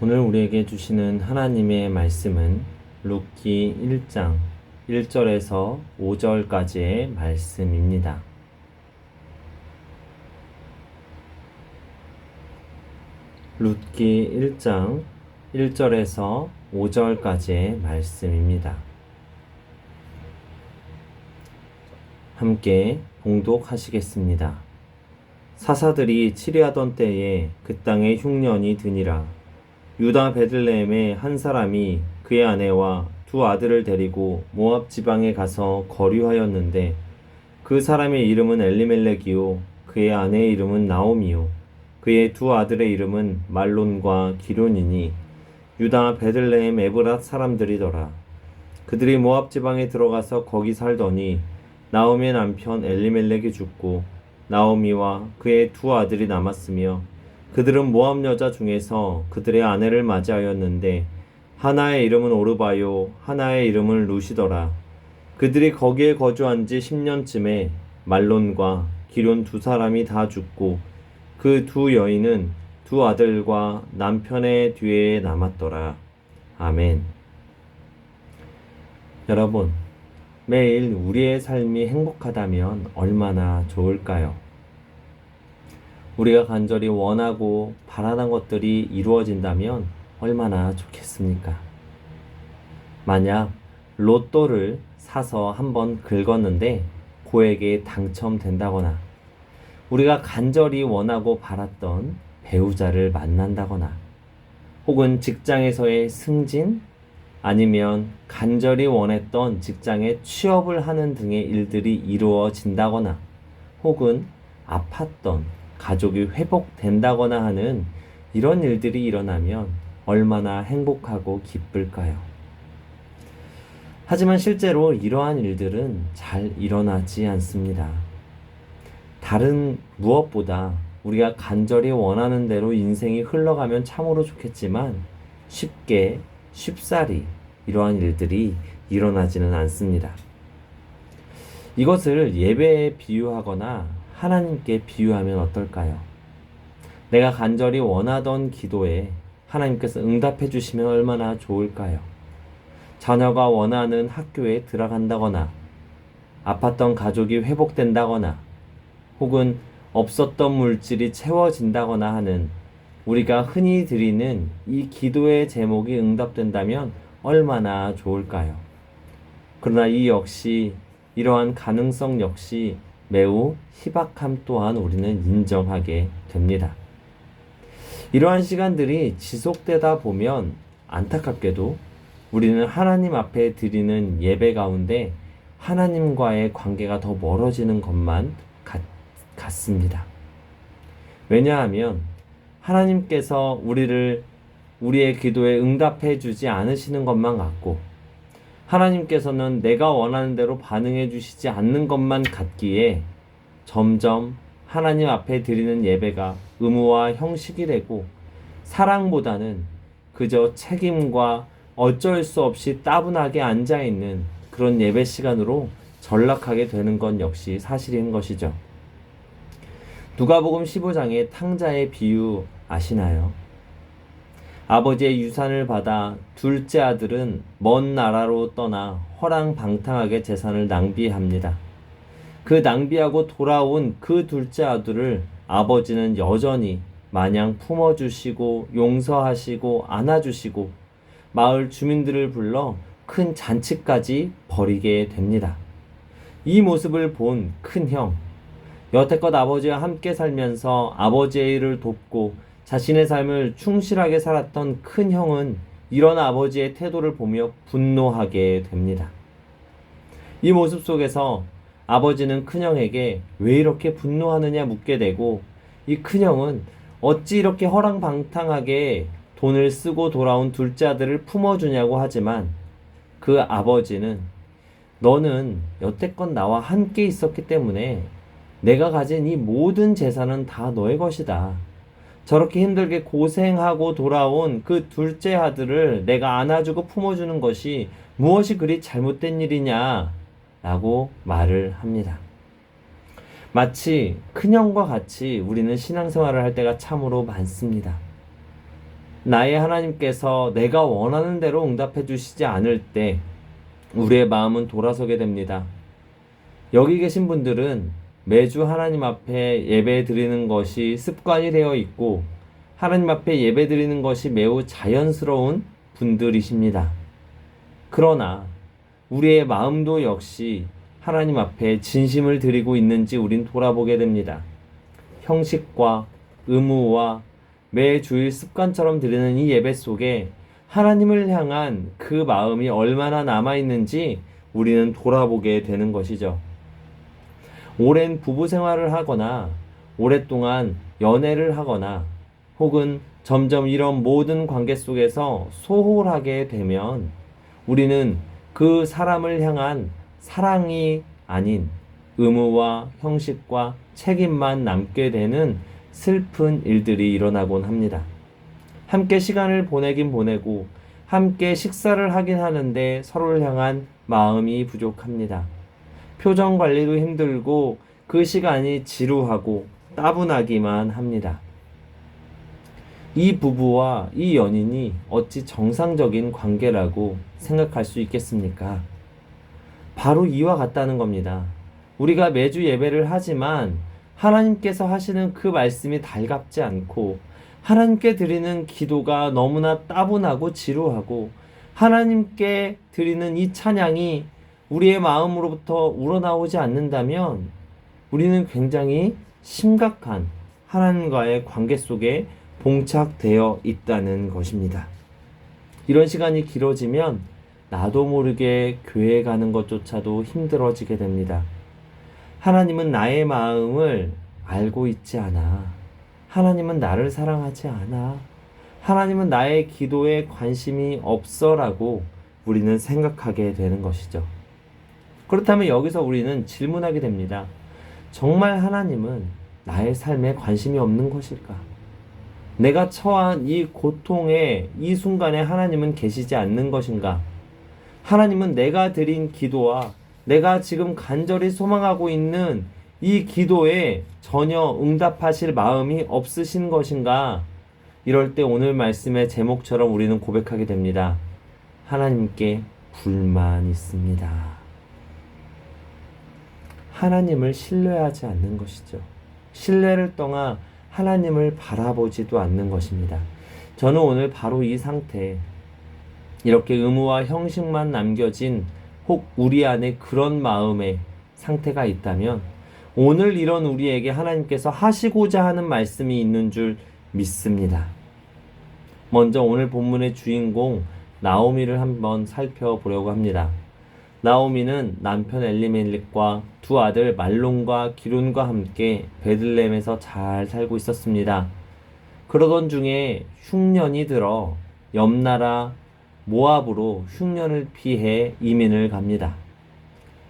오늘 우리에게 주시는 하나님의 말씀은 룻기 1장 1절에서 5절까지의 말씀입니다. 룻기 1장 1절에서 5절까지의 말씀입니다. 함께 봉독하시겠습니다. 사사들이 치리하던 때에 그 땅에 흉년이 드니라. 유다 베들레헴의 한 사람이 그의 아내와 두 아들을 데리고 모압 지방에 가서 거류하였는데 그 사람의 이름은 엘리멜렉이요 그의 아내의 이름은 나오미요 그의 두 아들의 이름은 말론과 기론이니 유다 베들레헴 에브랏 사람들이더라. 그들이 모압 지방에 들어가서 거기 살더니 나오미의 남편 엘리멜렉이 죽고 나오미와 그의 두 아들이 남았으며 그들은 모압 여자 중에서 그들의 아내를 맞이하였는데 하나의 이름은 오르바요 하나의 이름은 루시더라. 그들이 거기에 거주한 지 10년쯤에 말론과 기론 두 사람이 다 죽고 그 두 여인은 두 아들과 남편의 뒤에 남았더라. 아멘. 여러분, 매일 우리의 삶이 행복하다면 얼마나 좋을까요? 우리가 간절히 원하고 바라는 것들이 이루어진다면 얼마나 좋겠습니까? 만약 로또를 사서 한번 긁었는데 고액에 당첨된다거나 우리가 간절히 원하고 바랐던 배우자를 만난다거나 혹은 직장에서의 승진 아니면 간절히 원했던 직장에 취업을 하는 등의 일들이 이루어진다거나 혹은 아팠던 가족이 회복된다거나 하는 이런 일들이 일어나면 얼마나 행복하고 기쁠까요? 하지만 실제로 이러한 일들은 잘 일어나지 않습니다. 다른 무엇보다 우리가 간절히 원하는 대로 인생이 흘러가면 참으로 좋겠지만 쉽사리 이러한 일들이 일어나지는 않습니다. 이것을 예배에 비유하거나 하나님께 비유하면 어떨까요? 내가 간절히 원하던 기도에 하나님께서 응답해 주시면 얼마나 좋을까요? 자녀가 원하는 학교에 들어간다거나 아팠던 가족이 회복된다거나 혹은 없었던 물질이 채워진다거나 하는 우리가 흔히 드리는 이 기도의 제목이 응답된다면 얼마나 좋을까요? 그러나 이러한 가능성 역시 매우 희박함 또한 우리는 인정하게 됩니다. 이러한 시간들이 지속되다 보면 안타깝게도 우리는 하나님 앞에 드리는 예배 가운데 하나님과의 관계가 더 멀어지는 것만 같습니다. 왜냐하면 하나님께서 우리의 기도에 응답해 주지 않으시는 것만 같고 하나님께서는 내가 원하는 대로 반응해 주시지 않는 것만 같기에 점점 하나님 앞에 드리는 예배가 의무와 형식이 되고 사랑보다는 그저 책임과 어쩔 수 없이 따분하게 앉아있는 그런 예배 시간으로 전락하게 되는 건 역시 사실인 것이죠. 누가복음 15장의 탕자의 비유 아시나요? 아버지의 유산을 받아 둘째 아들은 먼 나라로 떠나 허랑방탕하게 재산을 낭비합니다. 그 낭비하고 돌아온 그 둘째 아들을 아버지는 여전히 마냥 품어주시고 용서하시고 안아주시고 마을 주민들을 불러 큰 잔치까지 벌이게 됩니다. 이 모습을 본 큰형, 여태껏 아버지와 함께 살면서 아버지의 일을 돕고 자신의 삶을 충실하게 살았던 큰형은 이런 아버지의 태도를 보며 분노하게 됩니다. 이 모습 속에서 아버지는 큰형에게 왜 이렇게 분노하느냐 묻게 되고 이 큰형은 어찌 이렇게 허랑방탕하게 돈을 쓰고 돌아온 둘째 아들을 품어주냐고 하지만 그 아버지는 너는 여태껏 나와 함께 있었기 때문에 내가 가진 이 모든 재산은 다 너의 것이다. 저렇게 힘들게 고생하고 돌아온 그 둘째 아들을 내가 안아주고 품어주는 것이 무엇이 그리 잘못된 일이냐 라고 말을 합니다. 마치 큰형과 같이 우리는 신앙생활을 할 때가 참으로 많습니다. 나의 하나님께서 내가 원하는 대로 응답해 주시지 않을 때 우리의 마음은 돌아서게 됩니다. 여기 계신 분들은 매주 하나님 앞에 예배 드리는 것이 습관이 되어 있고 하나님 앞에 예배 드리는 것이 매우 자연스러운 분들이십니다. 그러나 우리의 마음도 역시 하나님 앞에 진심을 드리고 있는지 우린 돌아보게 됩니다. 형식과 의무와 매 주일 습관처럼 드리는 이 예배 속에 하나님을 향한 그 마음이 얼마나 남아있는지 우리는 돌아보게 되는 것이죠. 오랜 부부 생활을 하거나 오랫동안 연애를 하거나 혹은 점점 이런 모든 관계 속에서 소홀하게 되면 우리는 그 사람을 향한 사랑이 아닌 의무와 형식과 책임만 남게 되는 슬픈 일들이 일어나곤 합니다. 함께 시간을 보내긴 보내고 함께 식사를 하긴 하는데 서로를 향한 마음이 부족합니다. 표정 관리도 힘들고 그 시간이 지루하고 따분하기만 합니다. 이 부부와 이 연인이 어찌 정상적인 관계라고 생각할 수 있겠습니까? 바로 이와 같다는 겁니다. 우리가 매주 예배를 하지만 하나님께서 하시는 그 말씀이 달갑지 않고 하나님께 드리는 기도가 너무나 따분하고 지루하고 하나님께 드리는 이 찬양이 우리의 마음으로부터 우러나오지 않는다면 우리는 굉장히 심각한 하나님과의 관계 속에 봉착되어 있다는 것입니다. 이런 시간이 길어지면 나도 모르게 교회 가는 것조차도 힘들어지게 됩니다. 하나님은 나의 마음을 알고 있지 않아. 하나님은 나를 사랑하지 않아. 하나님은 나의 기도에 관심이 없어라고 우리는 생각하게 되는 것이죠. 그렇다면 여기서 우리는 질문하게 됩니다. 정말 하나님은 나의 삶에 관심이 없는 것일까? 내가 처한 이 고통의 이 순간에 하나님은 계시지 않는 것인가? 하나님은 내가 드린 기도와 내가 지금 간절히 소망하고 있는 이 기도에 전혀 응답하실 마음이 없으신 것인가? 이럴 때 오늘 말씀의 제목처럼 우리는 고백하게 됩니다. 하나님께 불만 있습니다. 하나님을 신뢰하지 않는 것이죠. 신뢰를 떠나 하나님을 바라보지도 않는 것입니다. 저는 오늘 바로 이 상태, 이렇게 의무와 형식만 남겨진 혹 우리 안에 그런 마음의 상태가 있다면 오늘 이런 우리에게 하나님께서 하시고자 하는 말씀이 있는 줄 믿습니다. 먼저 오늘 본문의 주인공 나오미를 한번 살펴보려고 합니다. 나오미는 남편 엘리멜렉과 두 아들 말론과 기론과 함께 베들레헴에서 잘 살고 있었습니다. 그러던 중에 흉년이 들어 옆나라 모압으로 흉년을 피해 이민을 갑니다.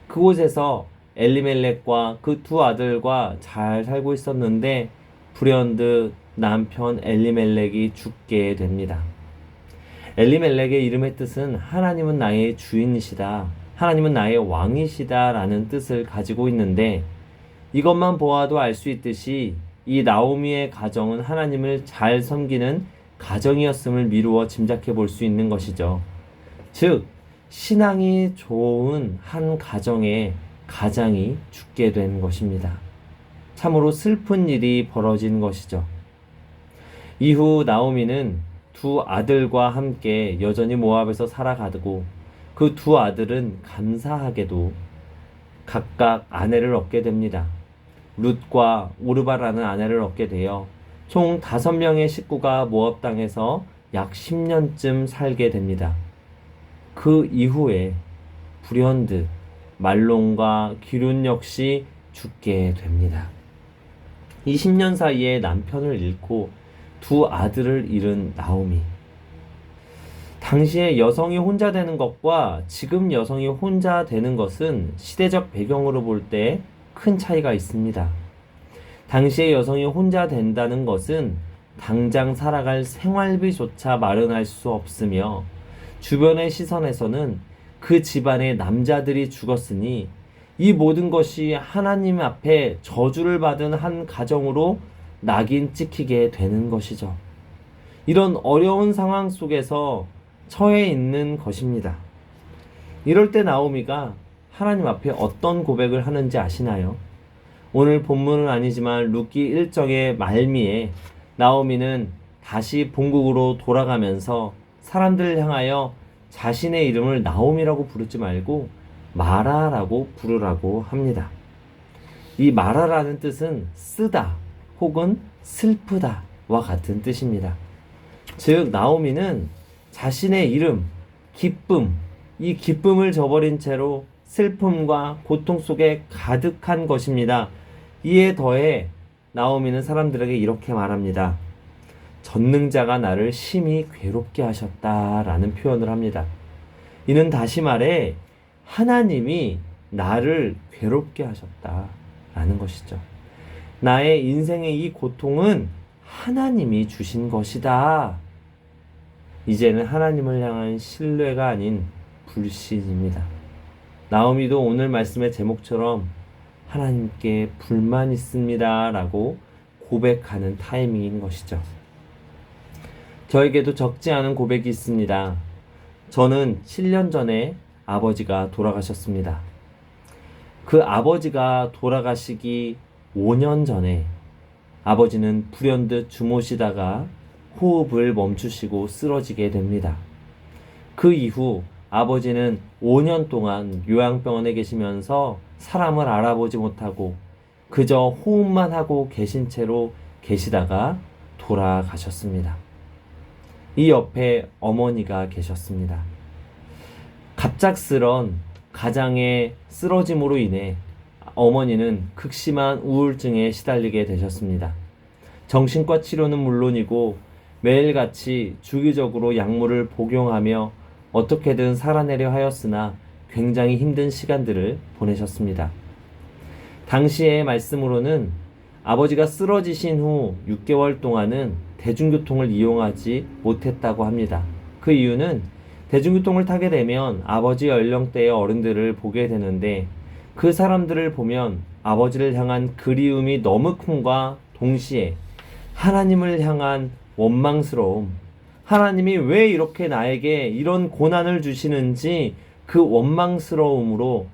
그곳에서 엘리멜렉과 그 두 아들과 잘 살고 있었는데 불현듯 남편 엘리멜렉이 죽게 됩니다. 엘리멜렉의 이름의 뜻은 하나님은 나의 주인이시다, 하나님은 나의 왕이시다 라는 뜻을 가지고 있는데 이것만 보아도 알 수 있듯이 이 나오미의 가정은 하나님을 잘 섬기는 가정이었음을 미루어 짐작해 볼 수 있는 것이죠. 즉 신앙이 좋은 한 가정의 가장이 죽게 된 것입니다. 참으로 슬픈 일이 벌어진 것이죠. 이후 나오미는 두 아들과 함께 여전히 모압에서 살아가고 그 두 아들은 감사하게도 각각 아내를 얻게 됩니다. 룻과 오르바라는 아내를 얻게 되어 총 5명의 식구가 모압 땅에서 약 10년쯤 살게 됩니다. 그 이후에 불현듯 말론과 기륜 역시 죽게 됩니다. 이 10년 사이에 남편을 잃고 두 아들을 잃은 나오미. 당시에 여성이 혼자 되는 것과 지금 여성이 혼자 되는 것은 시대적 배경으로 볼 때 큰 차이가 있습니다. 당시에 여성이 혼자 된다는 것은 당장 살아갈 생활비조차 마련할 수 없으며 주변의 시선에서는 그 집안의 남자들이 죽었으니 이 모든 것이 하나님 앞에 저주를 받은 한 가정으로 낙인 찍히게 되는 것이죠. 이런 어려운 상황 속에서 처해 있는 것입니다. 이럴 때 나오미가 하나님 앞에 어떤 고백을 하는지 아시나요? 오늘 본문은 아니지만 룻기 1장의 말미에 나오미는 다시 본국으로 돌아가면서 사람들을 향하여 자신의 이름을 나오미라고 부르지 말고 마라라고 부르라고 합니다. 이 마라라는 뜻은 쓰다 혹은 슬프다와 같은 뜻입니다. 즉 나오미는 자신의 이름, 기쁨, 이 기쁨을 저버린 채로 슬픔과 고통 속에 가득한 것입니다. 이에 더해 나오미는 사람들에게 이렇게 말합니다. 전능자가 나를 심히 괴롭게 하셨다라는 표현을 합니다. 이는 다시 말해 하나님이 나를 괴롭게 하셨다라는 것이죠. 나의 인생의 이 고통은 하나님이 주신 것이다. 이제는 하나님을 향한 신뢰가 아닌 불신입니다. 나오미도 오늘 말씀의 제목처럼 하나님께 불만 있습니다 라고 고백하는 타이밍인 것이죠. 저에게도 적지 않은 고백이 있습니다. 저는 7년 전에 아버지가 돌아가셨습니다. 그 아버지가 돌아가시기 5년 전에 아버지는 불현듯 주무시다가 호흡을 멈추시고 쓰러지게 됩니다. 그 이후 아버지는 5년 동안 요양병원에 계시면서 사람을 알아보지 못하고 그저 호흡만 하고 계신 채로 계시다가 돌아가셨습니다. 이 옆에 어머니가 계셨습니다. 갑작스런 가장의 쓰러짐으로 인해 어머니는 극심한 우울증에 시달리게 되셨습니다. 정신과 치료는 물론이고 매일같이 주기적으로 약물을 복용하며 어떻게든 살아내려 하였으나 굉장히 힘든 시간들을 보내셨습니다. 당시의 말씀으로는 아버지가 쓰러지신 후 6개월 동안은 대중교통을 이용하지 못했다고 합니다. 그 이유는 대중교통을 타게 되면 아버지 연령대의 어른들을 보게 되는데 그 사람들을 보면 아버지를 향한 그리움이 너무 큼과 동시에 하나님을 향한 원망스러움, 하나님이 왜 이렇게 나에게 이런 고난을 주시는지 그 원망스러움으로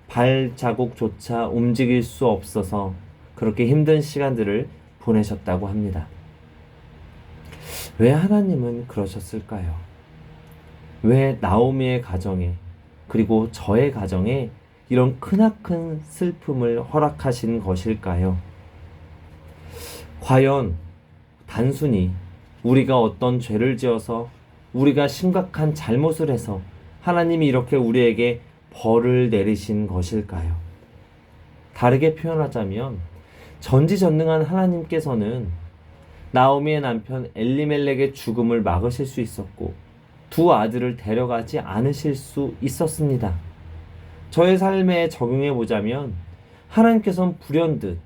발자국조차 움직일 수 없어서 그렇게 힘든 시간들을 보내셨다고 합니다. 왜 하나님은 그러셨을까요? 왜 나오미의 가정에 그리고 저의 가정에 이런 크나큰 슬픔을 허락하신 것일까요? 과연 단순히 우리가 어떤 죄를 지어서 우리가 심각한 잘못을 해서 하나님이 이렇게 우리에게 벌을 내리신 것일까요? 다르게 표현하자면 전지전능한 하나님께서는 나오미의 남편 엘리멜렉의 죽음을 막으실 수 있었고 두 아들을 데려가지 않으실 수 있었습니다. 저의 삶에 적용해 보자면 하나님께서는 불현듯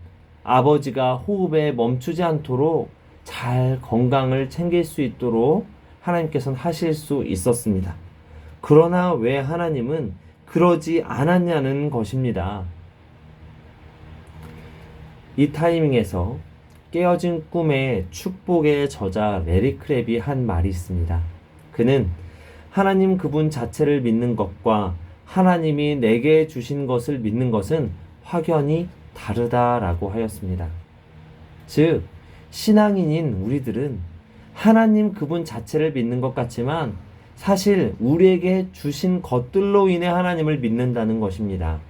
아버지가 호흡에 멈추지 않도록 잘 건강을 챙길 수 있도록 하나님께서는 하실 수 있었습니다. 그러나 왜 하나님은 그러지 않았냐는 것입니다. 이 타이밍에서 깨어진 꿈의 축복의 저자 레리 크랩이 한 말이 있습니다. 그는 하나님 그분 자체를 믿는 것과 하나님이 내게 주신 것을 믿는 것은 확연히 다르다라고 하였습니다. 즉 신앙인인 우리들은 하나님 그분 자체를 믿는 것 같지만 사실 우리에게 주신 것들로 인해 하나님을 믿는다는 것입니다.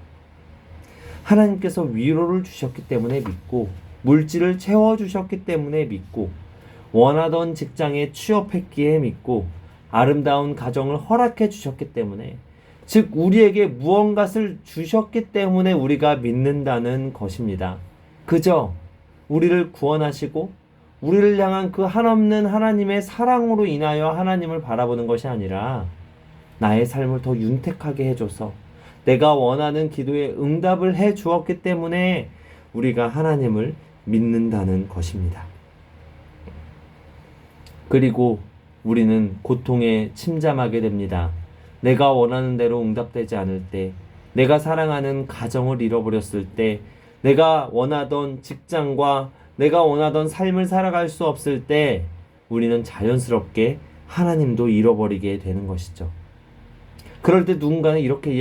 하나님께서 위로를 주셨기 때문에 믿고 물질을 채워주셨기 때문에 믿고 원하던 직장에 취업했기에 믿고 아름다운 가정을 허락해 주셨기 때문에 즉 우리에게 무언가를 주셨기 때문에 우리가 믿는다는 것입니다. 그저 우리를 구원하시고 우리를 향한 그 한없는 하나님의 사랑으로 인하여 하나님을 바라보는 것이 아니라 나의 삶을 더 윤택하게 해줘서 내가 원하는 기도에 응답을 해 주었기 때문에 우리가 하나님을 믿는다는 것입니다. 그리고 우리는 고통에 침잠하게 됩니다. 내가 원하는 대로 응답되지 않을 때, 내가 사랑하는 가정을 잃어버렸을 때, 내가 원하던 직장과 내가 원하던 삶을 살아갈 수 없을 때 우리는 자연스럽게 하나님도 잃어버리게 되는 것이죠. 그럴 때 누군가는 이렇게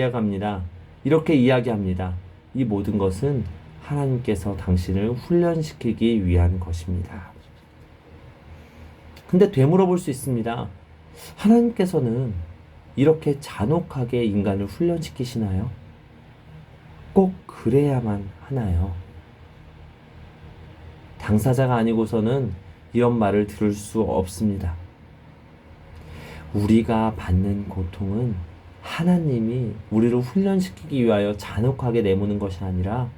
이야기합니다. 이 모든 것은 하나님께서 당신을 훈련시키기 위한 것입니다. 근데 되물어 볼 수 있습니다. 하나님께서는 이렇게 잔혹하게 인간을 훈련시키시나요? 꼭 그래야만 하나요? 당사자가 아니고서는 이런 말을 들을 수 없습니다. 우리가 받는 고통은 하나님이 우리를 훈련시키기 위하여 잔혹하게 내모는 것이 아니라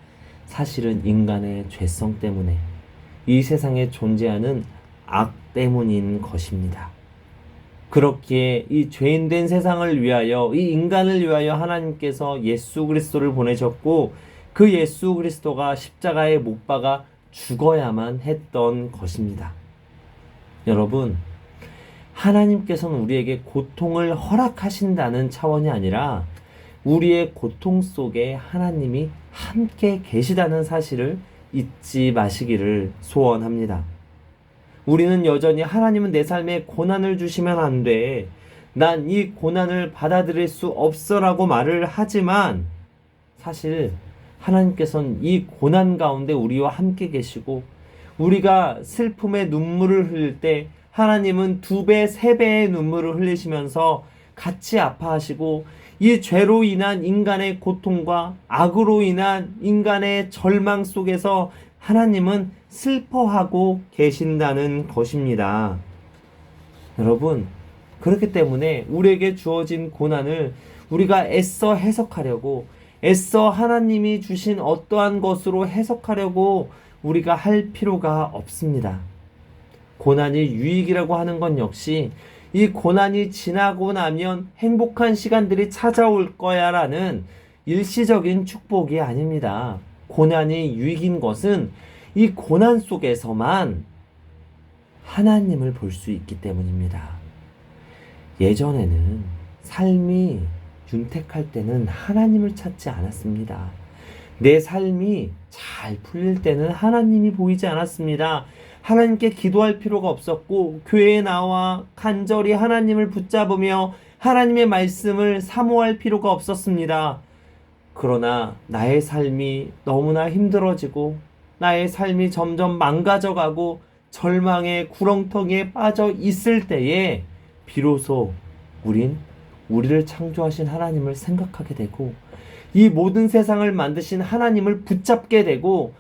사실은 인간의 죄성 때문에, 이 세상에 존재하는 악 때문인 것입니다. 그렇기에 이 죄인된 세상을 위하여, 이 인간을 위하여 하나님께서 예수 그리스도를 보내셨고, 그 예수 그리스도가 십자가에 못 박아 죽어야만 했던 것입니다. 여러분, 하나님께서는 우리에게 고통을 허락하신다는 차원이 아니라 우리의 고통 속에 하나님이 함께 계시다는 사실을 잊지 마시기를 소원합니다. 우리는 여전히 하나님은 내 삶에 고난을 주시면 안 돼, 난 이 고난을 받아들일 수 없어라고 말을 하지만, 사실 하나님께서는 이 고난 가운데 우리와 함께 계시고, 우리가 슬픔의 눈물을 흘릴 때 하나님은 2배, 3배의 눈물을 흘리시면서 같이 아파하시고, 이 죄로 인한 인간의 고통과 악으로 인한 인간의 절망 속에서 하나님은 슬퍼하고 계신다는 것입니다. 여러분, 그렇기 때문에 우리에게 주어진 고난을 우리가 애써 해석하려고, 애써 하나님이 주신 어떠한 것으로 해석하려고 우리가 할 필요가 없습니다. 고난이 유익이라고 하는 건 역시 이 고난이 지나고 나면 행복한 시간들이 찾아올 거야 라는 일시적인 축복이 아닙니다. 고난이 유익인 것은 이 고난 속에서만 하나님을 볼 수 있기 때문입니다. 예전에는 삶이 윤택할 때는 하나님을 찾지 않았습니다. 내 삶이 잘 풀릴 때는 하나님이 보이지 않았습니다. 하나님께 기도할 필요가 없었고, 교회에 나와 간절히 하나님을 붙잡으며 하나님의 말씀을 사모할 필요가 없었습니다. 그러나 나의 삶이 너무나 힘들어지고, 나의 삶이 점점 망가져가고 절망의 구렁텅이에 빠져 있을 때에 비로소 우리를 창조하신 하나님을 생각하게 되고, 이 모든 세상을 만드신 하나님을 붙잡게 되고,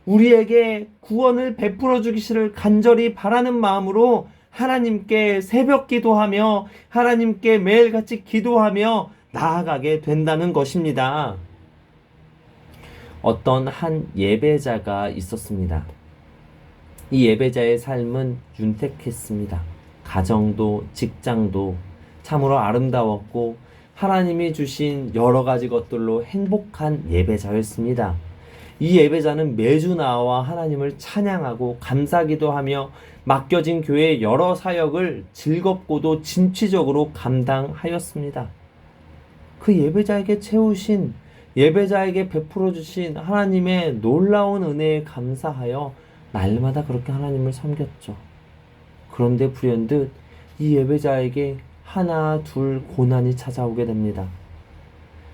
우리에게 구원을 베풀어 주기를 간절히 바라는 마음으로 하나님께 새벽 기도하며 하나님께 매일같이 기도하며 나아가게 된다는 것입니다. 어떤 한 예배자가 있었습니다. 이 예배자의 삶은 윤택했습니다. 가정도 직장도 참으로 아름다웠고 하나님이 주신 여러 가지 것들로 행복한 예배자였습니다. 이 예배자는 매주 나와 하나님을 찬양하고 감사기도하며 맡겨진 교회의 여러 사역을 즐겁고도 진취적으로 감당하였습니다. 그 예배자에게 채우신, 예배자에게 베풀어 주신 하나님의 놀라운 은혜에 감사하여 날마다 그렇게 하나님을 섬겼죠. 그런데 불현듯 이 예배자에게 하나 둘 고난이 찾아오게 됩니다.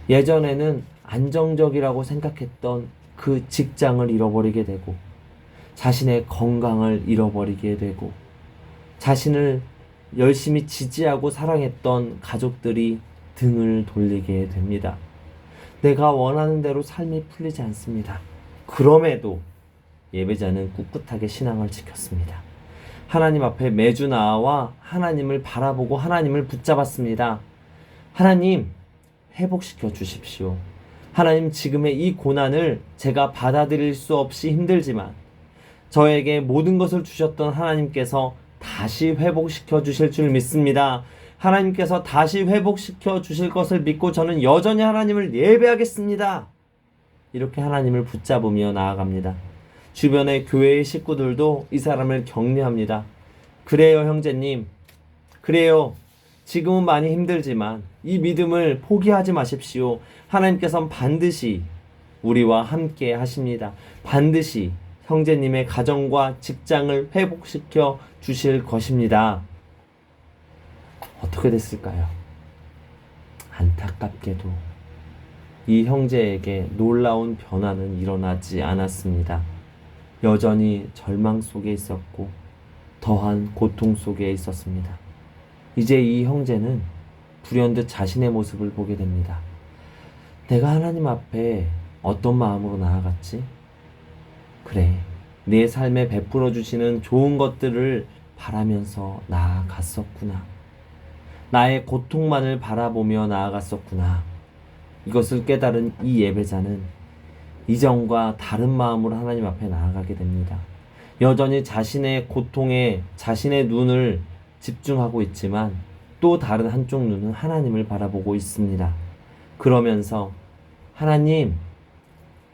예전에는 안정적이라고 생각했던 그 직장을 잃어버리게 되고, 자신의 건강을 잃어버리게 되고, 자신을 열심히 지지하고 사랑했던 가족들이 등을 돌리게 됩니다. 내가 원하는 대로 삶이 풀리지 않습니다. 그럼에도 예배자는 꿋꿋하게 신앙을 지켰습니다. 하나님 앞에 매주 나와 하나님을 바라보고 하나님을 붙잡았습니다. 하나님, 회복시켜 주십시오. 하나님, 지금의 이 고난을 제가 받아들일 수 없이 힘들지만 저에게 모든 것을 주셨던 하나님께서 다시 회복시켜 주실 줄 믿습니다. 하나님께서 다시 회복시켜 주실 것을 믿고 저는 여전히 하나님을 예배하겠습니다. 이렇게 하나님을 붙잡으며 나아갑니다. 주변의 교회의 식구들도 이 사람을 격려합니다. 그래요, 형제님. 그래요. 지금은 많이 힘들지만 이 믿음을 포기하지 마십시오. 하나님께서는 반드시 우리와 함께 하십니다. 반드시 형제님의 가정과 직장을 회복시켜 주실 것입니다. 어떻게 됐을까요? 안타깝게도 이 형제에게 놀라운 변화는 일어나지 않았습니다. 여전히 절망 속에 있었고 더한 고통 속에 있었습니다. 이제 이 형제는 불현듯 자신의 모습을 보게 됩니다. 내가 하나님 앞에 어떤 마음으로 나아갔지? 그래, 내 삶에 베풀어 주시는 좋은 것들을 바라면서 나아갔었구나. 나의 고통만을 바라보며 나아갔었구나. 이것을 깨달은 이 예배자는 이전과 다른 마음으로 하나님 앞에 나아가게 됩니다. 여전히 자신의 고통에 자신의 눈을 집중하고 있지만 또 다른 한쪽 눈은 하나님을 바라보고 있습니다. 그러면서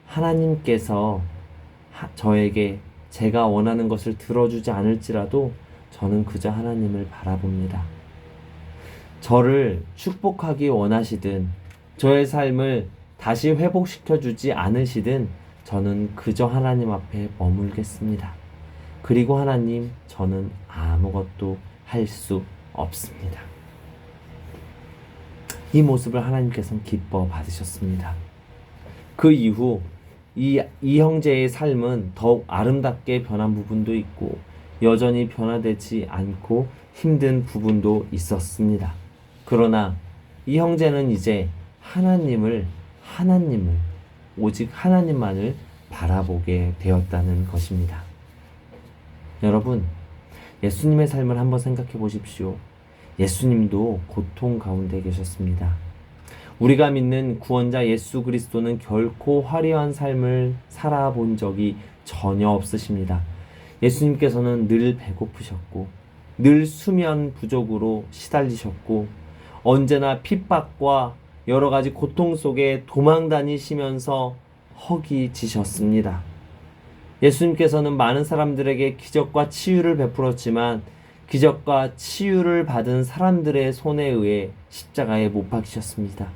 하나님께서 저에게 제가 원하는 것을 들어주지 않을지라도 저는 그저 하나님을 바라봅니다. 저를 축복하기 원하시든 저의 삶을 다시 회복시켜 주지 않으시든 저는 그저 하나님 앞에 머물겠습니다. 그리고 하나님, 저는 아무것도 할 수 없습니다. 이 모습을 하나님께서는 기뻐 받으셨습니다. 그 이후 이 형제의 삶은 더욱 아름답게 변한 부분도 있고 여전히 변화되지 않고 힘든 부분도 있었습니다. 그러나 이 형제는 이제 하나님을 오직 하나님만을 바라보게 되었다는 것입니다. 여러분, 예수님의 삶을 한번 생각해 보십시오. 예수님도 고통 가운데 계셨습니다. 우리가 믿는 구원자 예수 그리스도는 결코 화려한 삶을 살아본 적이 전혀 없으십니다. 예수님께서는 늘 배고프셨고 늘 수면 부족으로 시달리셨고 언제나 핍박과 여러 가지 고통 속에 도망 다니시면서 허기지셨습니다. 예수님께서는 많은 사람들에게 기적과 치유를 베풀었지만 기적과 치유를 받은 사람들의 손에 의해 십자가에 못 박히셨습니다.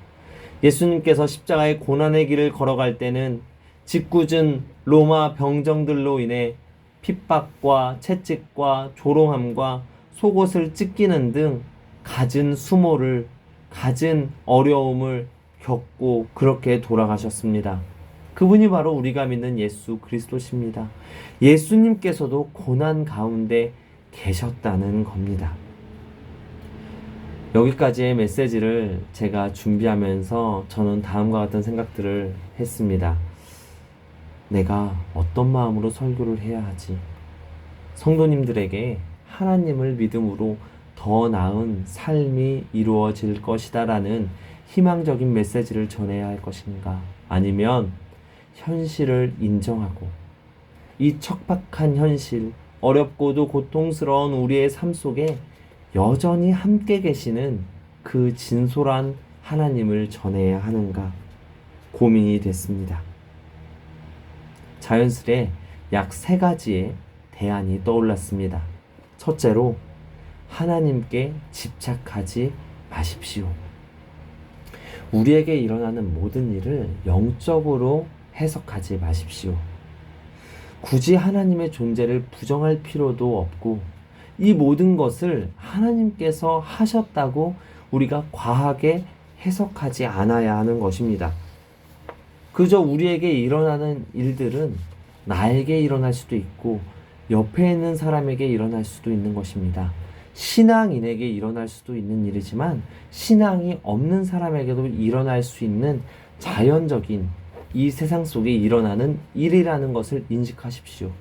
예수님께서 십자가의 고난의 길을 걸어갈 때는 짓궂은 로마 병정들로 인해 핍박과 채찍과 조롱함과 속옷을 찢기는 등 갖은 수모를, 갖은 어려움을 겪고 그렇게 돌아가셨습니다. 그분이 바로 우리가 믿는 예수 그리스도십니다. 예수님께서도 고난 가운데 계셨다는 겁니다. 여기까지의 메시지를 제가 준비하면서 저는 다음과 같은 생각들을 했습니다. 내가 어떤 마음으로 설교를 해야 하지? 성도님들에게 하나님을 믿음으로 더 나은 삶이 이루어질 것이다 라는 희망적인 메시지를 전해야 할 것인가? 아니면 현실을 인정하고 이 척박한 현실, 어렵고도 고통스러운 우리의 삶 속에 여전히 함께 계시는 그 진솔한 하나님을 전해야 하는가 고민이 됐습니다. 자연스레 약 3가지의 대안이 떠올랐습니다. 첫째로, 하나님께 집착하지 마십시오. 우리에게 일어나는 모든 일을 영적으로 해석하지 마십시오. 굳이 하나님의 존재를 부정할 필요도 없고 이 모든 것을 하나님께서 하셨다고 우리가 과하게 해석하지 않아야 하는 것입니다. 그저 우리에게 일어나는 일들은 나에게 일어날 수도 있고 옆에 있는 사람에게 일어날 수도 있는 것입니다. 신앙인에게 일어날 수도 있는 일이지만 신앙이 없는 사람에게도 일어날 수 있는 자연적인 이 세상 속에 일어나는 일이라는 것을 인식하십시오.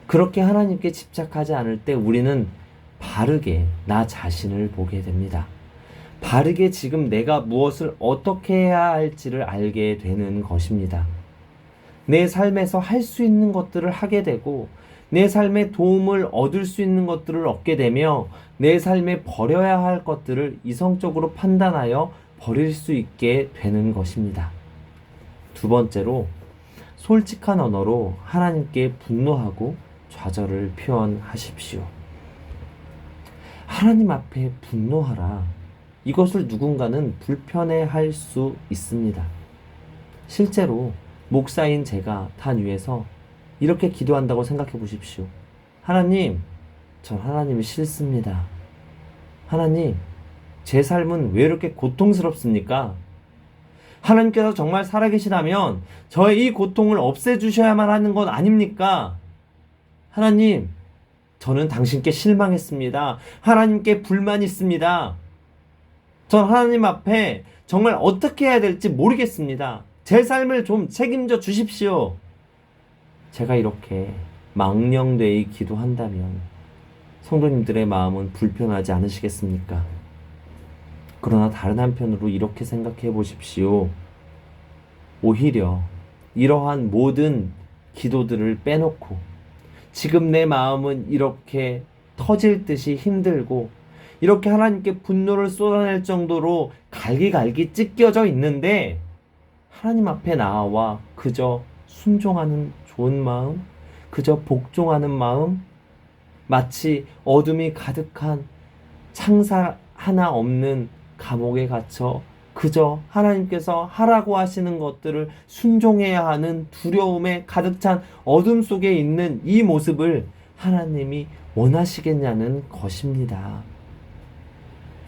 그렇게 하나님께 집착하지 않을 때 우리는 바르게 나 자신을 보게 됩니다. 바르게 지금 내가 무엇을 어떻게 해야 할지를 알게 되는 것입니다. 내 삶에서 할 수 있는 것들을 하게 되고 내 삶에 도움을 얻을 수 있는 것들을 얻게 되며 내 삶에 버려야 할 것들을 이성적으로 판단하여 버릴 수 있게 되는 것입니다. 두 번째로, 솔직한 언어로 하나님께 분노하고 좌절을 표현하십시오. 하나님 앞에 분노하라. 이것을 누군가는 불편해할 수 있습니다. 실제로 목사인 제가 단 위에서 이렇게 기도한다고 생각해 보십시오. 하나님, 전 하나님이 싫습니다. 하나님, 제 삶은 왜 이렇게 고통스럽습니까? 하나님께서 정말 살아계시다면 저의 이 고통을 없애주셔야만 하는 것 아닙니까? 하나님, 저는 당신께 실망했습니다. 하나님께 불만 있습니다. 전 하나님 앞에 정말 어떻게 해야 될지 모르겠습니다. 제 삶을 좀 책임져 주십시오. 제가 이렇게 망령되이 기도한다면 성도님들의 마음은 불편하지 않으시겠습니까? 그러나 다른 한편으로 이렇게 생각해 보십시오. 오히려 이러한 모든 기도들을 빼놓고 지금 내 마음은 이렇게 터질 듯이 힘들고 이렇게 하나님께 분노를 쏟아낼 정도로 갈기갈기 찢겨져 있는데 하나님 앞에 나와 그저 순종하는 좋은 마음, 그저 복종하는 마음, 마치 어둠이 가득한 창살 하나 없는 감옥에 갇혀 그저 하나님께서 하라고 하시는 것들을 순종해야 하는 두려움에 가득 찬 어둠 속에 있는 이 모습을 하나님이 원하시겠냐는 것입니다.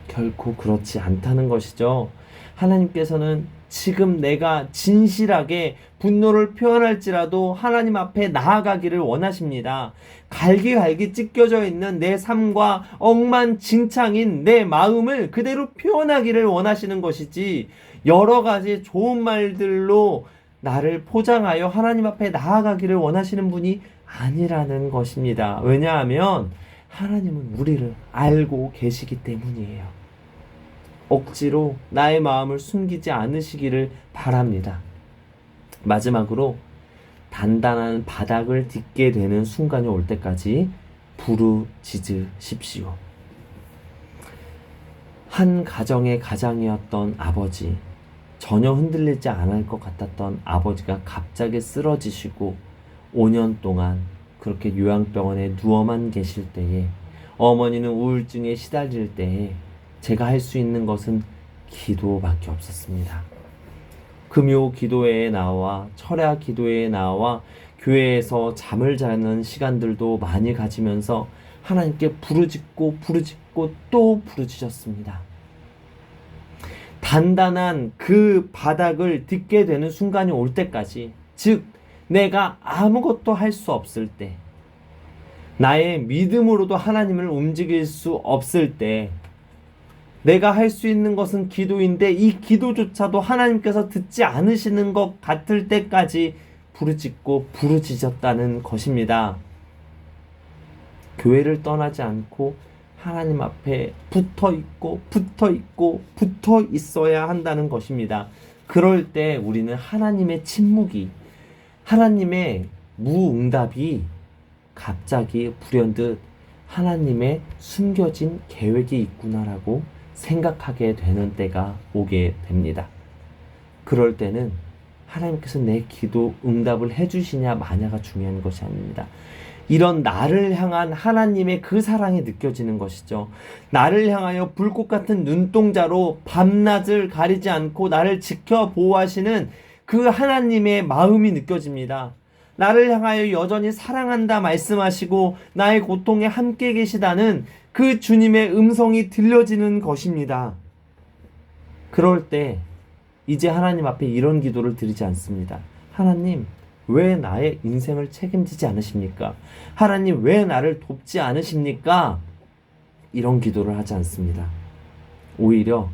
결코 그렇지 않다는 것이죠. 하나님께서는 지금 내가 진실하게 분노를 표현할지라도 하나님 앞에 나아가기를 원하십니다. 갈기갈기 찢겨져 있는 내 삶과 억만진창인 내 마음을 그대로 표현하기를 원하시는 것이지 여러 가지 좋은 말들로 나를 포장하여 하나님 앞에 나아가기를 원하시는 분이 아니라는 것입니다. 왜냐하면 하나님은 우리를 알고 계시기 때문이에요. 억지로 나의 마음을 숨기지 않으시기를 바랍니다. 마지막으로 단단한 바닥을 딛게 되는 순간이 올 때까지 부르짖으십시오. 한 가정의 가장이었던 아버지, 전혀 흔들리지 않을 것 같았던 아버지가 갑자기 쓰러지시고 5년 동안 그렇게 요양병원에 누워만 계실 때에 어머니는 우울증에 시달릴 때에 제가 할 수 있는 것은 기도밖에 없었습니다. 금요 기도회에 나와 철야 기도회에 나와 교회에서 잠을 자는 시간들도 많이 가지면서 하나님께 부르짖고 또 부르짖었습니다. 단단한 그 바닥을 딛게 되는 순간이 올 때까지, 즉 내가 아무것도 할 수 없을 때, 나의 믿음으로도 하나님을 움직일 수 없을 때, 내가 할 수 있는 것은 기도인데 이 기도조차도 하나님께서 듣지 않으시는 것 같을 때까지 부르짖고 부르짖었다는 것입니다. 교회를 떠나지 않고 하나님 앞에 붙어 있어야 한다는 것입니다. 그럴 때 우리는 하나님의 침묵이, 하나님의 무응답이 갑자기 불현듯 하나님의 숨겨진 계획이 있구나라고 생각하게 되는 때가 오게 됩니다. 그럴 때는 하나님께서 내 기도 응답을 해주시냐 마냐가 중요한 것이 아닙니다. 이런 나를 향한 하나님의 그 사랑이 느껴지는 것이죠. 나를 향하여 불꽃 같은 눈동자로 밤낮을 가리지 않고 나를 지켜 보호하시는 그 하나님의 마음이 느껴집니다. 나를 향하여 여전히 사랑한다 말씀하시고 나의 고통에 함께 계시다는 그 주님의 음성이 들려지는 것입니다. 그럴 때 이제 하나님 앞에 이런 기도를 드리지 않습니다. 하나님, 왜 나의 인생을 책임지지 않으십니까? 하나님, 왜 나를 돕지 않으십니까? 이런 기도를 하지 않습니다. 오히려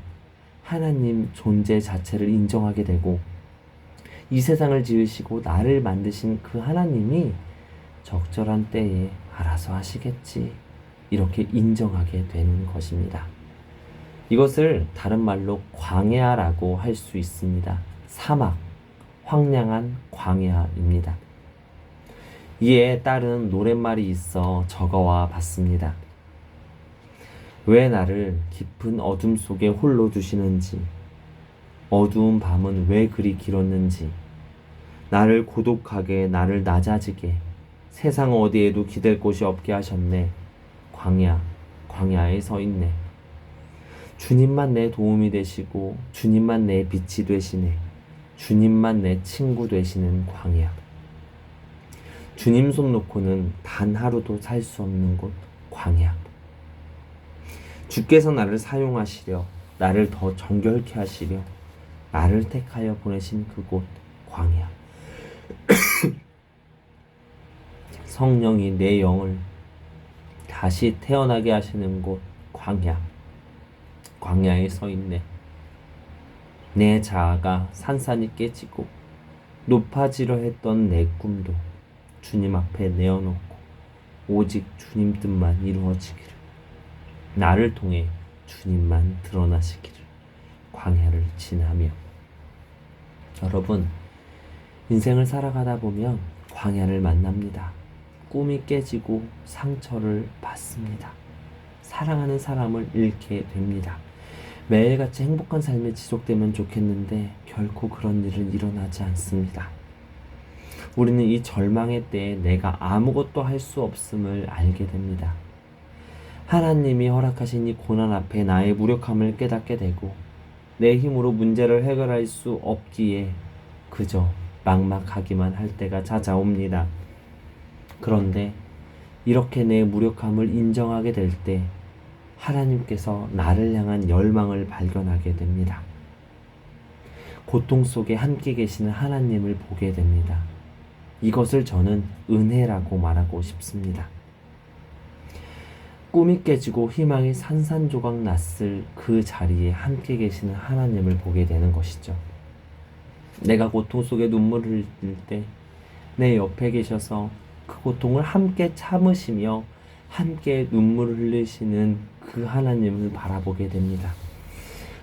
하나님 존재 자체를 인정하게 되고 이 세상을 지으시고 나를 만드신 그 하나님이 적절한 때에 알아서 하시겠지, 이렇게 인정하게 되는 것입니다. 이것을 다른 말로 광야라고 할 수 있습니다. 사막, 황량한 광야입니다. 이에 따른 노랫말이 있어 적어와 봤습니다. 왜 나를 깊은 어둠 속에 홀로 두시는지, 어두운 밤은 왜 그리 길었는지, 나를 고독하게, 나를 낮아지게, 세상 어디에도 기댈 곳이 없게 하셨네. 광야에 서 있네. 주님만 내 도움이 되시고 주님만 내 빛이 되시네. 주님만 내 친구 되시는 광야. 주님 손 놓고는 단 하루도 살 수 없는 곳 광야. 주께서 나를 사용하시려 나를 더 정결케 하시려 나를 택하여 보내신 그곳 광야. 성령이 내 영을 다시 태어나게 하시는 곳 광야. 광야에 서 있네. 내 자아가 산산이 깨지고 높아지려 했던 내 꿈도 주님 앞에 내어놓고 오직 주님 뜻만 이루어지기를, 나를 통해 주님만 드러나시기를 광야를 지나며. 여러분, 인생을 살아가다 보면 광야를 만납니다. 꿈이 깨지고 상처를 받습니다. 사랑하는 사람을 잃게 됩니다. 매일같이 행복한 삶이 지속되면 좋겠는데 결코 그런 일은 일어나지 않습니다. 우리는 이 절망의 때에 내가 아무것도 할 수 없음을 알게 됩니다. 하나님이 허락하신 이 고난 앞에 나의 무력함을 깨닫게 되고 내 힘으로 문제를 해결할 수 없기에 그저 막막하기만 할 때가 찾아옵니다. 그런데 이렇게 내 무력함을 인정하게 될 때 하나님께서 나를 향한 열망을 발견하게 됩니다. 고통 속에 함께 계시는 하나님을 보게 됩니다. 이것을 저는 은혜라고 말하고 싶습니다. 꿈이 깨지고 희망이 산산조각 났을 그 자리에 함께 계시는 하나님을 보게 되는 것이죠. 내가 고통 속에 눈물을 흘릴 때 내 옆에 계셔서 그 고통을 함께 참으시며 함께 눈물을 흘리시는 그 하나님을 바라보게 됩니다.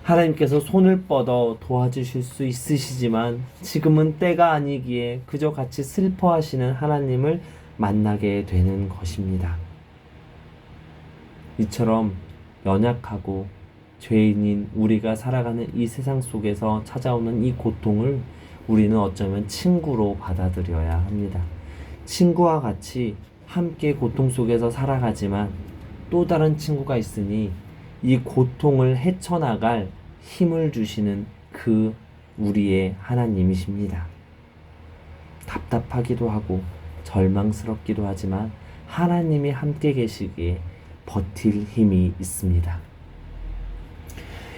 하나님께서 손을 뻗어 도와주실 수 있으시지만 지금은 때가 아니기에 그저 같이 슬퍼하시는 하나님을 만나게 되는 것입니다. 이처럼 연약하고 죄인인 우리가 살아가는 이 세상 속에서 찾아오는 이 고통을 우리는 어쩌면 친구로 받아들여야 합니다. 친구와 같이 함께 고통 속에서 살아가지만 또 다른 친구가 있으니 이 고통을 헤쳐나갈 힘을 주시는 그 우리의 하나님이십니다. 답답하기도 하고 절망스럽기도 하지만 하나님이 함께 계시기에 버틸 힘이 있습니다.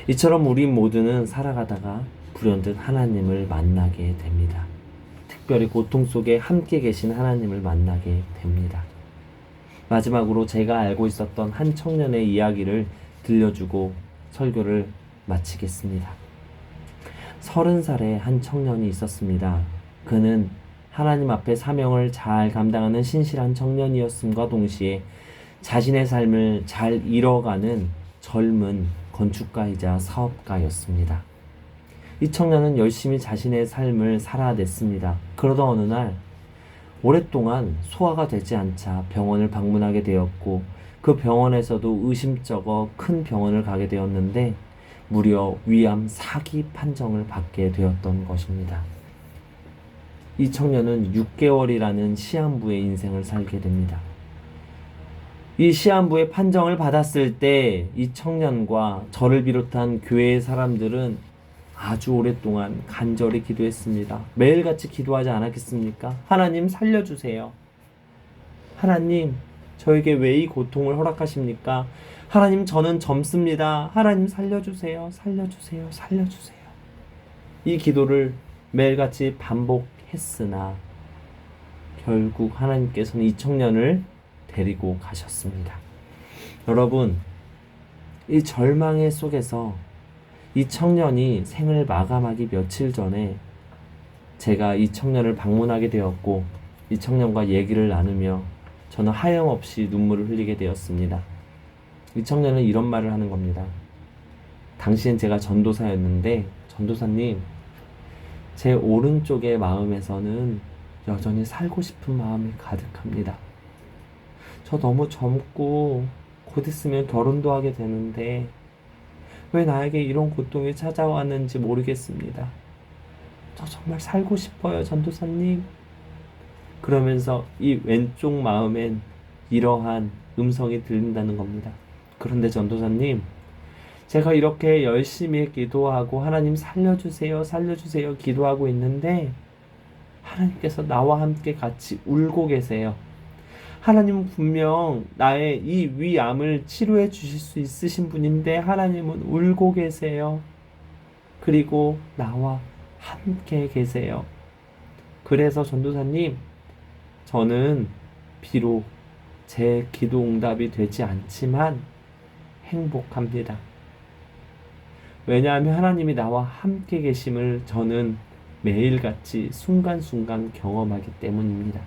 이처럼 우리 모두는 살아가다가 불현듯 하나님을 만나게 됩니다. 특별히 고통 속에 함께 계신 하나님을 만나게 됩니다. 마지막으로 제가 알고 있었던 한 청년의 이야기를 들려주고 설교를 마치겠습니다. 30살의 한 청년이 있었습니다. 그는 하나님 앞에 사명을 잘 감당하는 신실한 청년이었음과 동시에 자신의 삶을 잘 이뤄가는 젊은 건축가이자 사업가였습니다. 이 청년은 열심히 자신의 삶을 살아냈습니다. 그러던 어느 날 오랫동안 소화가 되지 않자 병원을 방문하게 되었고 그 병원에서도 의심쩍어 큰 병원을 가게 되었는데 무려 위암 4기 판정을 받게 되었던 것입니다. 이 청년은 6개월이라는 시한부의 인생을 살게 됩니다. 이 시한부의 판정을 받았을 때 이 청년과 저를 비롯한 교회의 사람들은 아주 오랫동안 간절히 기도했습니다. 매일같이 기도하지 않았겠습니까? 하나님 살려주세요. 하나님 저에게 왜 이 고통을 허락하십니까? 하나님 저는 젊습니다. 하나님 살려주세요. 살려주세요. 살려주세요. 이 기도를 매일같이 반복했으나 결국 하나님께서는 이 청년을 데리고 가셨습니다. 여러분, 이 절망의 속에서 이 청년이 생을 마감하기 며칠 전에 제가 이 청년을 방문하게 되었고 이 청년과 얘기를 나누며 저는 하염없이 눈물을 흘리게 되었습니다. 이 청년은 이런 말을 하는 겁니다. 당시엔 제가 전도사였는데 전도사님, 제 오른쪽의 마음에서는 여전히 살고 싶은 마음이 가득합니다. 저 너무 젊고 곧 있으면 결혼도 하게 되는데 왜 나에게 이런 고통이 찾아왔는지 모르겠습니다. 저 정말 살고 싶어요, 전도사님. 그러면서 이 왼쪽 마음엔 이러한 음성이 들린다는 겁니다. 그런데 전도사님, 제가 이렇게 열심히 기도하고 하나님 살려주세요, 살려주세요 기도하고 있는데 하나님께서 나와 함께 같이 울고 계세요. 하나님은 분명 나의 이 위암을 치료해 주실 수 있으신 분인데 하나님은 울고 계세요. 그리고 나와 함께 계세요. 그래서 전도사님, 저는 비록 제 기도 응답이 되지 않지만 행복합니다. 왜냐하면 하나님이 나와 함께 계심을 저는 매일같이 순간순간 경험하기 때문입니다.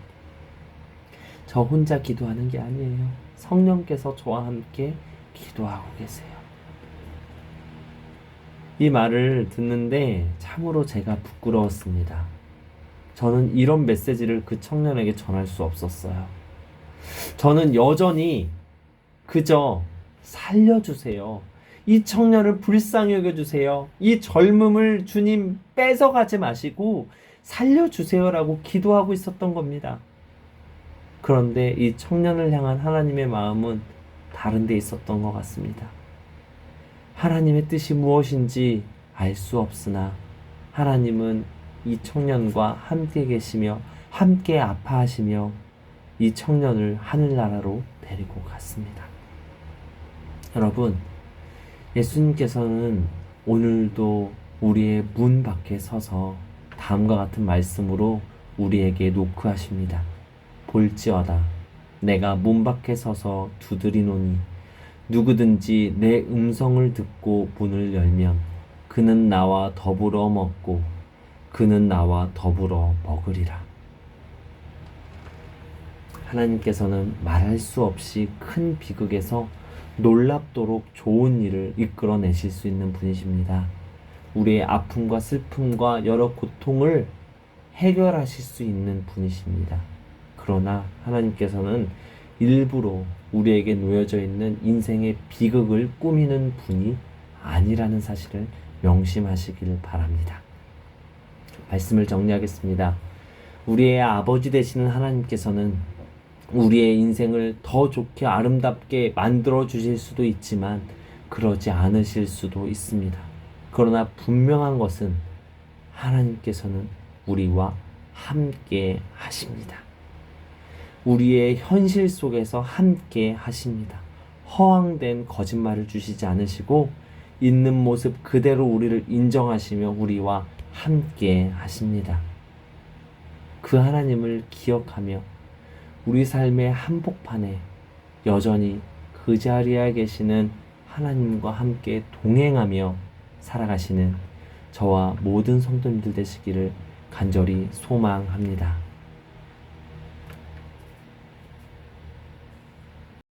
저 혼자 기도하는 게 아니에요. 성령께서 저와 함께 기도하고 계세요. 이 말을 듣는데 참으로 제가 부끄러웠습니다. 저는 이런 메시지를 그 청년에게 전할 수 없었어요. 저는 여전히 그저 살려주세요. 이 청년을 불쌍히 여겨주세요. 이 젊음을 주님 뺏어가지 마시고 살려주세요라고 기도하고 있었던 겁니다. 그런데 이 청년을 향한 하나님의 마음은 다른 데 있었던 것 같습니다. 하나님의 뜻이 무엇인지 알 수 없으나 하나님은 이 청년과 함께 계시며 함께 아파하시며 이 청년을 하늘나라로 데리고 갔습니다. 여러분, 예수님께서는 오늘도 우리의 문 밖에 서서 다음과 같은 말씀으로 우리에게 노크하십니다. 볼지어다 내가 문 밖에 서서 두드리노니 누구든지 내 음성을 듣고 문을 열면 그는 나와 더불어 먹고 그는 나와 더불어 먹으리라. 하나님께서는 말할 수 없이 큰 비극에서 놀랍도록 좋은 일을 이끌어내실 수 있는 분이십니다. 우리의 아픔과 슬픔과 여러 고통을 해결하실 수 있는 분이십니다. 그러나 하나님께서는 일부러 우리에게 놓여져 있는 인생의 비극을 꾸미는 분이 아니라는 사실을 명심하시길 바랍니다. 말씀을 정리하겠습니다. 우리의 아버지 되시는 하나님께서는 우리의 인생을 더 좋게 아름답게 만들어 주실 수도 있지만 그러지 않으실 수도 있습니다. 그러나 분명한 것은 하나님께서는 우리와 함께 하십니다. 우리의 현실 속에서 함께 하십니다. 허황된 거짓말을 주시지 않으시고 있는 모습 그대로 우리를 인정하시며 우리와 함께 하십니다. 그 하나님을 기억하며 우리 삶의 한복판에 여전히 그 자리에 계시는 하나님과 함께 동행하며 살아가시는 저와 모든 성도님들 되시기를 간절히 소망합니다.